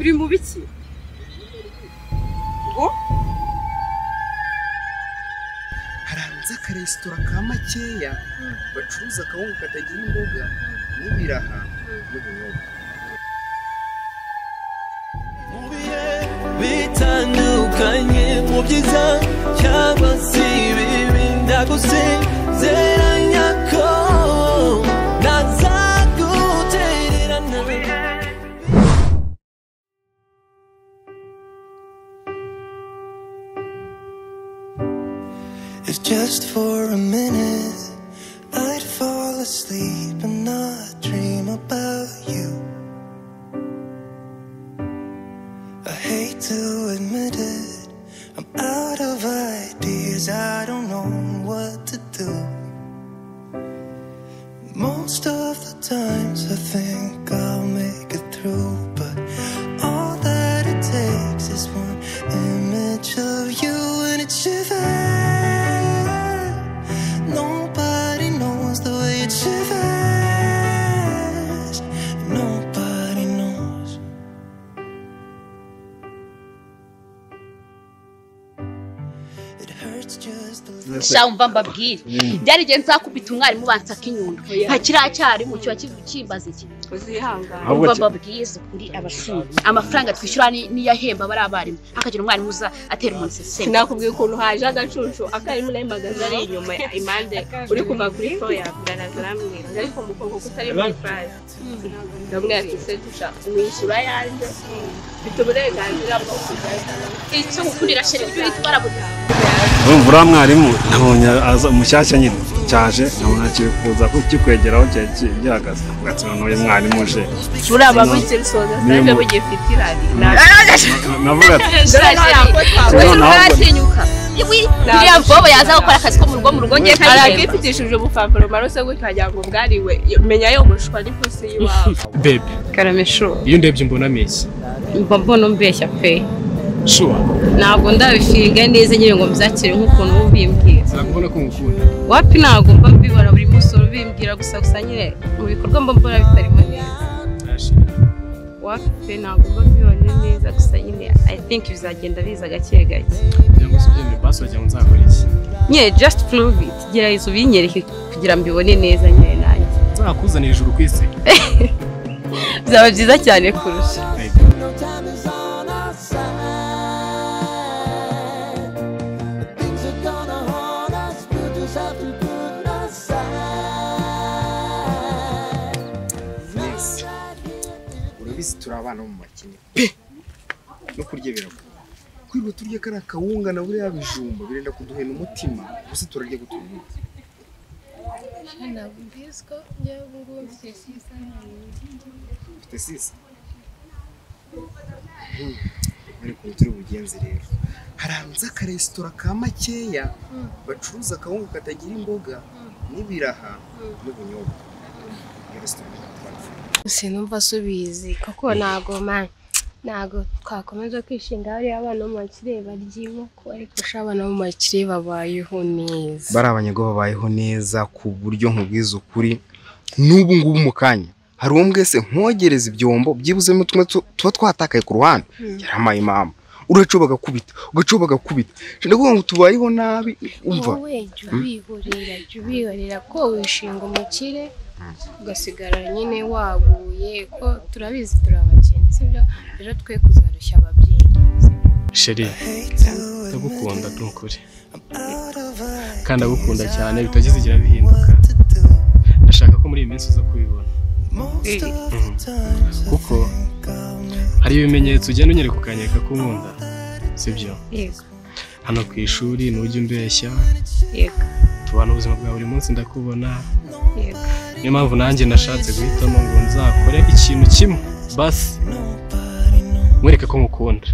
uri mu biki ngo haranze akaresitora ka makeya bacuruza akawunga katagira imboga n'ibiraha n'ubunyobwa bitandukanye mu byiza cyangwa se ibibi ndagusezeranya ko ntazagutererana. If just for a minute I'd fall asleep and not dream about you. I hate to admit it, I'm out of ideas, I don't know what to do. Most of the times I think I'll make it through, but all that it takes is one image of you and it shivers. Nobody knows the way it shivers. Nobody knows. It hurts just a little. Shamba mbabwire byari gihe nzakubita umwarimu bansaka inyundo nta kiracyari mu cyo kimbaza iki uzihangana mbabwize kuri abashuri amafaranga twishyura ni yahemba bari abarimu hakagira umwarimu uza atera umusese sinakubwiye ukuntu haje agacucu akarimu nayo magaza ari inyuma impande uri kuva kuri floor ya bwanazramwe ariko mukongo kutari muri prize ndabona yafise tusha umwishyura yanje bituburenganzira bwo kujya icyo gukundira sheri ibyo itwarabuza urumva mwarimu nabonye aza umushyashya nyine cyaje nabona kiri kuza kukikwegeraho gihagaze ugatsina n'uyu mwarimu uje uraba bukiri soza sanje bugifitirani navuga atinyuka iriya bobo yaza gukora akazi ko mu rugo ngiye aragifitishije ubupapuro marose gutwagira ngo bwariwe menya yo mushwa n'ipusi yiwawe baby karamesho iyo ndebye mbona mezi mbona mbeshya pe sure ntabwo ndabifiga neza nyine ngo mbyakire nk'ukuntu ubimbwira nakubona ko ngukunda wapi ntabwo mba mbibona buri munsi ubimbwira gusa nyine mu bikorwa mba mbona bitarimo neza wapi ntabwo mba mbibona neza gusa nyine I think bizagenda biza gake gake cyangwa se byemeye basi wagira ngo nzakora iki nyine just prove it gerageza ubinyereke kugira mbibone neza nyine nanjye nzakuzanira ijuru ku isi bizaba byiza cyane kurusha urabizi turabana mu makine pe no kurya birago kwiba turye kana kawunga na buriya bijumba birenda kuduhena umutima gusa turarya gutumye ntabwo mbizko njyewe ubungubu mfite sisa mfite sisa ariko turi bugenze rero haranze akaresitora ka makeya bacuruza akawunga katagira imboga n'ibiraha n'ubunyobwa sinumva subizi kuko ntago twakomeza kwishinga hari abana mu makire baryimo ko ariko shabana mu makire babayeho neza bari abanyago babayeho neza ku buryo nkubwiza ukuri n'ubu ngubu mu kanya hari umwese nkogereza ibyombo byibuze mu tuba twatakaye ku ruhande yaramaye mama uracobaga kubita ndavuga ngo tubayeho nabi umva wowe jubihorera ko wishinga umukire ugasigara nyine waguye ko turabizi turabakene sibyo rero twe kuzarushya ababyeyi sheri ndagukunda n'ukuri kandi agukunda cyane bitagize bihinduka ndashaka ko muri iyi minsi uza kubibona kuko hari ibimenyetso ugenda unyereka ukanyereka ko unkunda sibyo yego hano ku ishuri nujya umbeshya yego tubana ubuzima bwa buri munsi ndakubona yego niyo mpamvu nanjye nashatse guhitamo ngo nzakore ikintu kimwe basi mwereke ko mukunda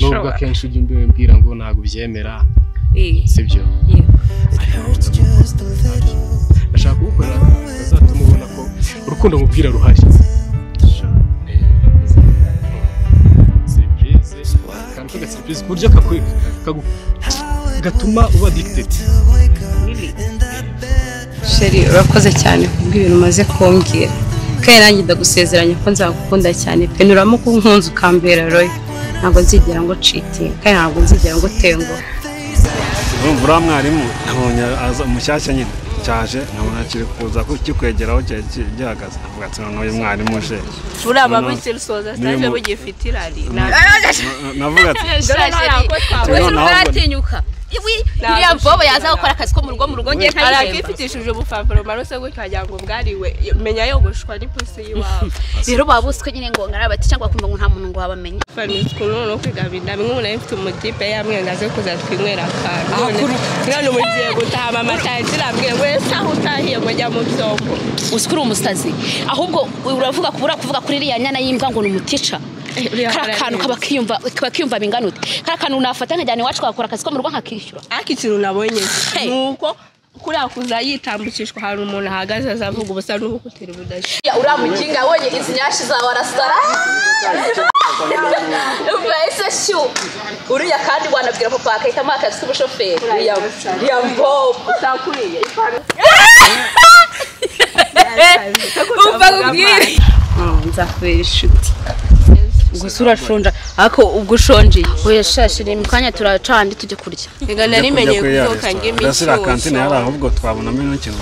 nubwo akenshi ujya umbwira ngo ntabwo ubyemera sibyo ndashaka kugukorera azatuma ubona ko urukundo mubwira ruhari surprise ku buryo gatuma uba addicted sheri urakoze cyane kubw'ibintu umaze kumbwira kandi nanjye ndagusezeranya ko nzagukunda cyane pe nuramo ko nkunze ukambera royo ntabwo nzigera ngo cheating kandi ntabwo nzigera ngo tengo urumva mwarimu nabonye aza umushyashya nyine cyaje nabona kiri kuza kikwegeraho gihagaze avuga ati none uyu mwarimu uje buriya babitse rusoza stage bugifite irari navuga ati uratinyuka iriya bobo yaza gukora akazi ko mu rugo ngiye arakifitishije ubufafuro marose gutyo wagira ngo bwariwe menya yogoshwa n'ipusi y'iwawe rero babuswe nyine ngo ngarabati cyangwa kumva ngo nta muntu ngo wabamenye family school no kwigabinda bimwe umuntu afite umutipe yamwe ngaze kuza twinywera akantu none umugiye gutama amatangira ambwiye ngo saho utahiye ngo jya mu byombo usikuri umusazi ahubwo uravuga kuvuga kuri iriya nyana yimbwa ngo numutica karakantu kabakiyumva binganute karakantu unafata nkajyana iwacu twakora akazi ko mu rugo nkakishyura ikintu nabonye nuko kuri akuza yitambukishwa hari umuntu ahagaze azavuga ubusa n'ubukutira budashi uramukinga wonye izi nyashi za warasara ubese shu uriya kandi wanabwira papa akahitamo akazi k'ubushoferi uriya mbobo utakuriye umva kubwira nzakubera inshuti gusa urashonja ariko ubwo ushonje oya shashire mu kanya turacandi tujye kurya ega narimenye kuzoka ngimi ndasira kantine yari ahubwo twabonamo n'ikintu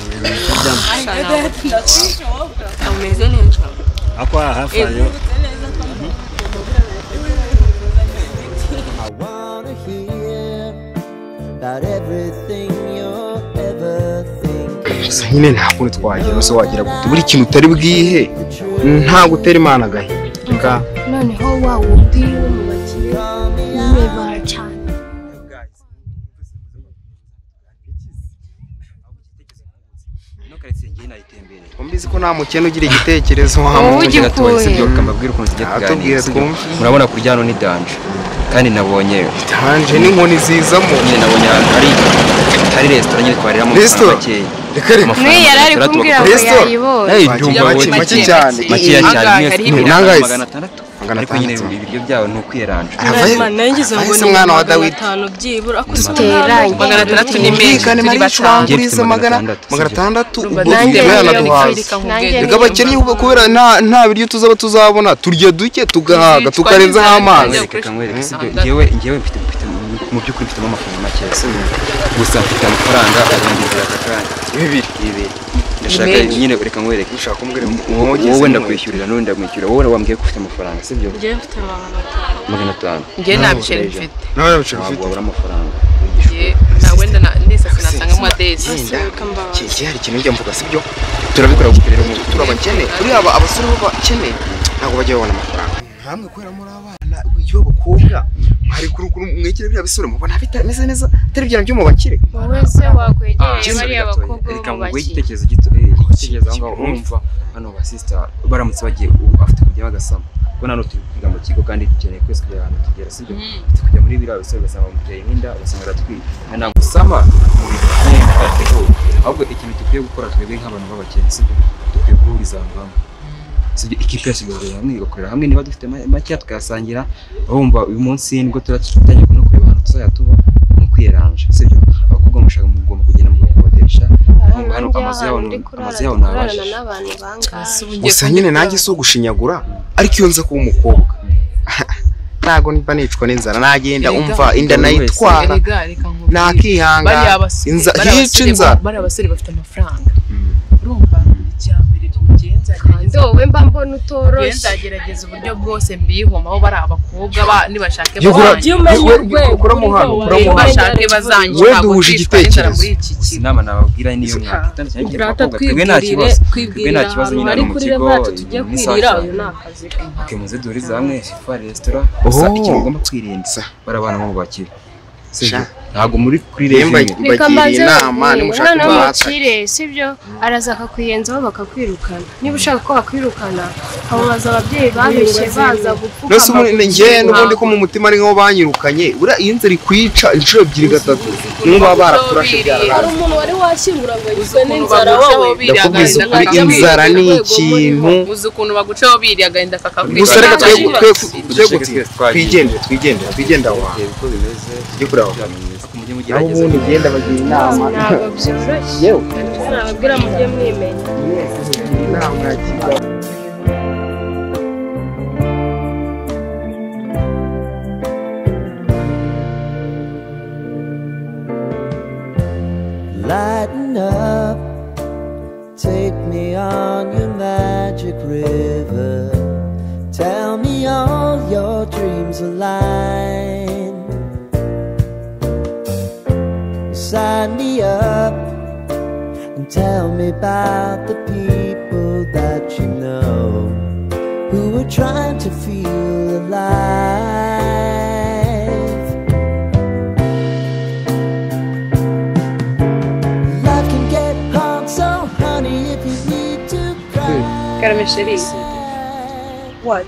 ameze neza ako hafi ayo gusa nyine nta kuntu twagira se wagira gute buri kintu utari bwihe nta gutera imana gahinga noneho wa wundi wo mu bakire yibara cyane umbizi ko nta mukene ugira igitekerezo wamugira twese byo kamabwira ukuntu tujye kuganira murabona kurya hano ni danje kandi nabonye danje n'inkoni zizamo nyine nabonye hari restaurant nyine twariramo makeya ni yarari kumbwira ngo yayibonye make cyane makeya cyane nangaise 600 ariko nyine ibiryo byawo ni ukwiranje nangize ngo ni mwana wa Dawidi 5 byibura duteranye 600 ni menshi kandi mari bacurangurize 600 rega bakennye kubera nta biryo tuzaba tuzabona turya duke tugahaga tukarenzaho amazi ngewe mfite mu by'ukuri mfite amafaranga make gusa mfite amafaranga arangizira akakanya ibiri ndashaka nyine reka nkwereke ushaka kumbwira wowe ndakwishyurira none ndamwishyura wowe wambwiye ko ufite amafaranga sibyo ngiye mfite 500 ngiye nabiceri mfite nawe nabiceri mfite wabura amafaranga nawe ndisa sinasanga mu adesi iki hari ikintu njya mvuga sibyo turabikora gukorera mu turabakene kuri aba abasore b'abakene ntabwo bajya babona amafaranga hamwe kwera muri abana iyo bakobwa hari kurukuru mwekere bya bisore mubona bitameze neza atari byo nabyo mu bakire wowe se wakwegereye bari abakobwa reka ngo igitekerezo gito igitekerezo aho ngaho urumva hano ba sister baramutse bagiye afite kujya bagasama ko nano twiga mu kigo kandi dukeneye kwese kujya ahantu tugera sibyo kujya muri biriya bisore gasama muteye inda basanga ratwika nta gusama mu bintu ahubwo ikintu tukwiye gukora twebwe nk'abantu b'abakene sibyo tukwiye guhuriza hamwe sibyo ikipe yasigaye hamwe igakorera hamwe niba dufite make tukasangira urumva uyu munsi nibwo turatangiye no kureba ahantu tuzayatuba mu kwiranje sibyo abakobwa mushaka mugomba kugenda mugakodesha hano amazi yaho nabasha gusa nyine nanjye so gushinyagura ariko iyo nza kuba umukobwa ntago niba nicwa n'inzara nagenda umva inda nayitwara nakihanga hica inzara bari abasore bafite amafaranga urumva icyambere by'umugenza wowe mba mbona utoroshye nzagerageza uburyo bwose mbihoma aho bari abakobwa nibashake bashake bazanjye ntabwo igitekerezo inama nababwira niyo mwaka twebwe nta kibazo twebwe nta kibazo nyine mu kigo tujye kwirira uyu nakazi muze duhuriza hamwe fa restaurant gusa ikintu ugomba kwirinda bari abana bo bakire ntabwo muri kuri remba bagira inama nimushaka kumwakire sibyo araza akakwiyenzaho bakakwirukana niba ushaka ko bakwirukana ababaza ababyeyi babeshye baza gupfuka nose ngiye n'ubundi ko mu mutima ari nkaho banyirukanye buriya iyo nzira ikwica inshuro 2-3 n'uba barakurashe byarara hari umuntu wari washyingura ngo yiswe n'inzara wowe ndakubwiza ukuri inzara ni ikintu uzi ukuntu bagucaho biriya agahinda kakakwica gusa reka twigendera aho mujye naho mugerageza ubundi ugenda bagira inama ntabwo byoroshye yewe nababwira mujye mwimenya inama yakigabo Lighten up, take me on your magic river. Tell me all your dreams align. Sign me up and tell me about the people that you know who are trying to feel alive. Life can get hard, so honey, if you need to cry. Karame chérie. what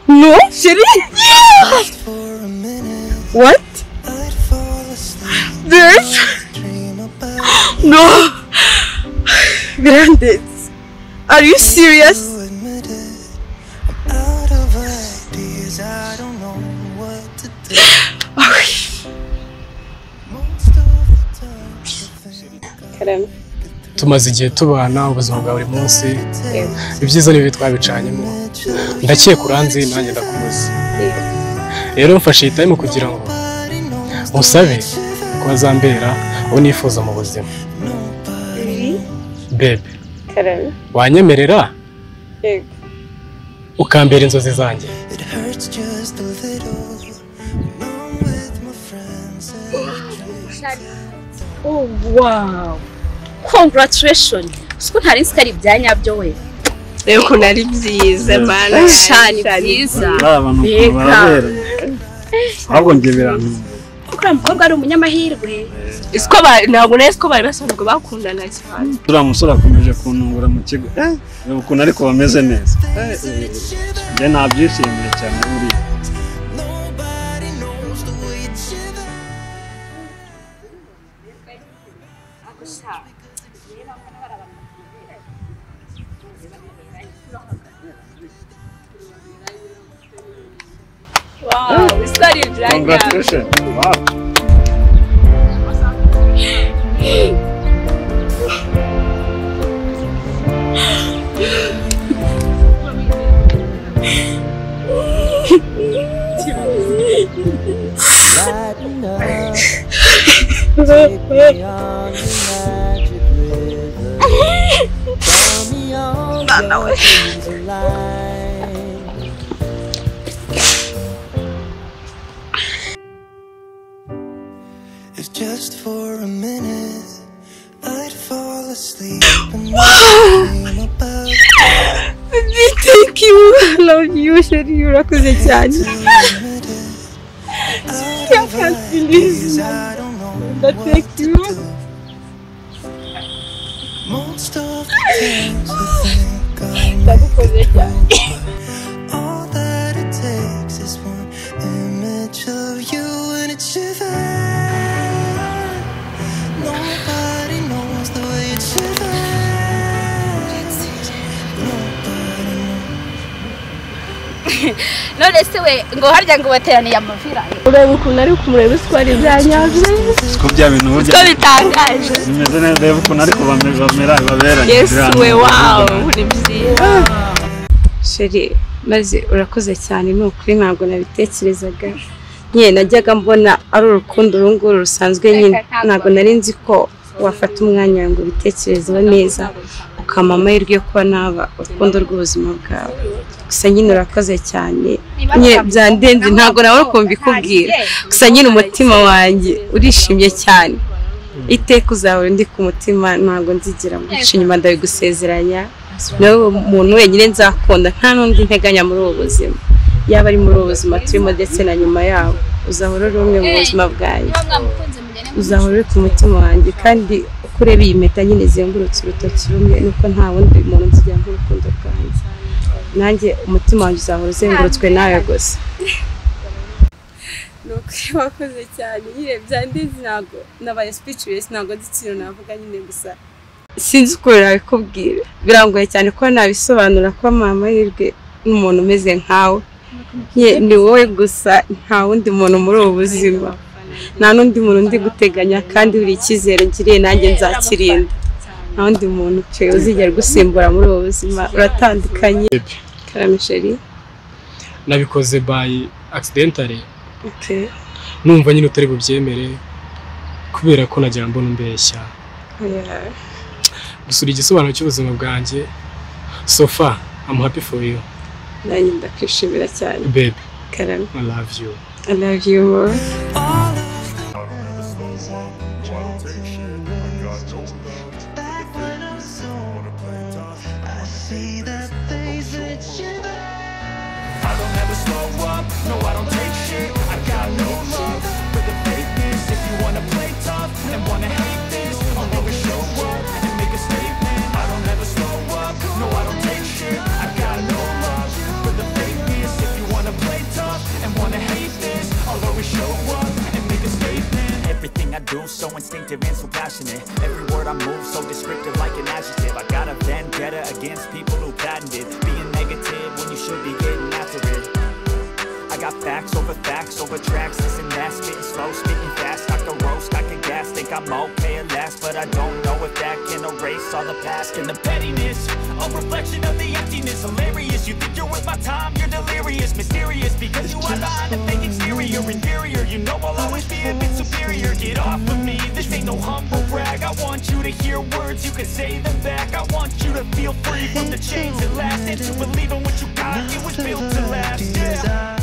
no chérie Just for a minute, what I'd fall asleep, this dream about no Grandet, are you serious? to admit it. I'm out of ideas, I don't know what to do. Most of the time, I think Karame. tumaze igihe tubana ubuzima bwa buri munsi ibyiza n'ibibi twabicanyemo ndakeka uranzi nanjye ndakuzi rero mfashe iyi time kugira ngo musabe ko bazambera uwo nifuza mu buzima bebe Karame. wanyemerera Yego. ukambera inzozi zanjye it hurts just a little. Alone with my friends and Oh wow. Congratulations. Siko ntari nzi ko ari ibya nyabyo we. Rero ukuntu ari byiza bana. Shani byiza. abantu barabera ahubwo njye birantu Kuko uriya mukobwa ari umunyamahirwe. Ntabwo neza ko bari basanzwe bakundana cyane. turiya musore akomeje kuntungura mu kigo reba ukuntu ariko bameze neza njye nabyishimiye cyane buriya nobody knows the way you shiver. Wow, isari byanya. congratulations wow Lighten up, take me on your magic river. Tell me all your dreams align. If just for a minute I'd fall asleep and dream about Thank you. I love you, chérie. Urakoze cyane. I can't believe I don't know what Thank to you. do. Most of the times I think I'll make it. All that it takes is one image of you and it shivers. Nobody knows the way it shivers. Nobody knows. None se we ngo harya ngo bateraniye amavira. Ureba ukuntu ari kumureba iswari byanyazwe. ko bya bintu burya Ko bitangaje. bimeze neza reba ukuntu ariko bamera baberanye Yes we wow, wow ni byiza. Chérie, maze urakoze cyane ni ukuri ntabwo nabitekerezaga. Nyine najyaga mbona ari urukundo runguru rusanzwe nyine ntabwo nari nzi ko wafata umwanya ngo ubitekerezeho neza ukama amahirwe yo kuba naba urukundo rw'ubuzima bwawe. Gusa nyine urakoze cyane. Nyine byandenze ntabwo nawe ukumva ikubwira. Gusa nyine umutima wanjye urishimye cyane. Iteka uzahora ndi ku mutima ntabwo nzigira guca inyuma ndabigusezeranya. Nawe umuntu wenyine nzakunda nta n'undi nteganya muri ubu buzima. Yaba ari muri ubu buzima turimo ndetse na nyuma yawo uzahora uri umwe mu buzima bwanjye. Uzahora uri ku mutima wanjye kandi uko ureba iyi mpeta nyine zengurutse urutoki rumwe nuko nta wundi muntu nzigira nk'urukundo rwanjye. Nanjye umutima wanjye uzahora uzengurutswe nawe gusa. Nuko wakoze cyane nyine byandenze ntabwo nabaye speechless ntabwo nzi ikintu navuga nyine gusa sinzi uko nabikubwira birangoye cyane ko nabisobanura ko amahirwe n'umuntu umeze nkawe ni wowe gusa nta wundi muntu muri ubu buzima nta n'undi muntu ndi guteganya kandi buri icyizere ngiriye nanjye nzakirinda nta wundi muntu pe uzigera gusimbura muri ubu buzima uratandukanye karame chérie nabikoze by accidentally okay numva nyine utari bubyemere kubera ko nagira mbona umbeshya gusura igisobanuro cy'ubuzima bwanjye so far I'm happy for you nanjye ndakwishimira cyane babe karame I love you more I don't ever slow up, no I don't take shit. I got no love for the fakeness. If you wanna play tough and wanna hate this, I'll always show up and make a statement. I don't ever slow up, no I don't take shit. I got no love for the fakeness. If you wanna play tough and wanna hate this, I'll always show up and make a statement. Everything I do so instinctive and so passionate. Every word I move so descriptive like an adjective. I got a vendetta against people who patented being negative when you should be getting after it. I got facts over tracks, this and that, spitting slow, spitting fast. I can roast, I can gas, think I'm okay at last, but I don't know if that can erase all the past and the pettiness. A reflection of the emptiness, hilarious. You think you're worth my time, you're delirious, mysterious, because you are behind a fake exterior, inferior. You know I'll always be a bit superior. Get off of me, this ain't no humble brag. I want you to hear words, you can say them back. I want you to feel free from the chains that last, and to believe in what you got, it was built to last. Yeah.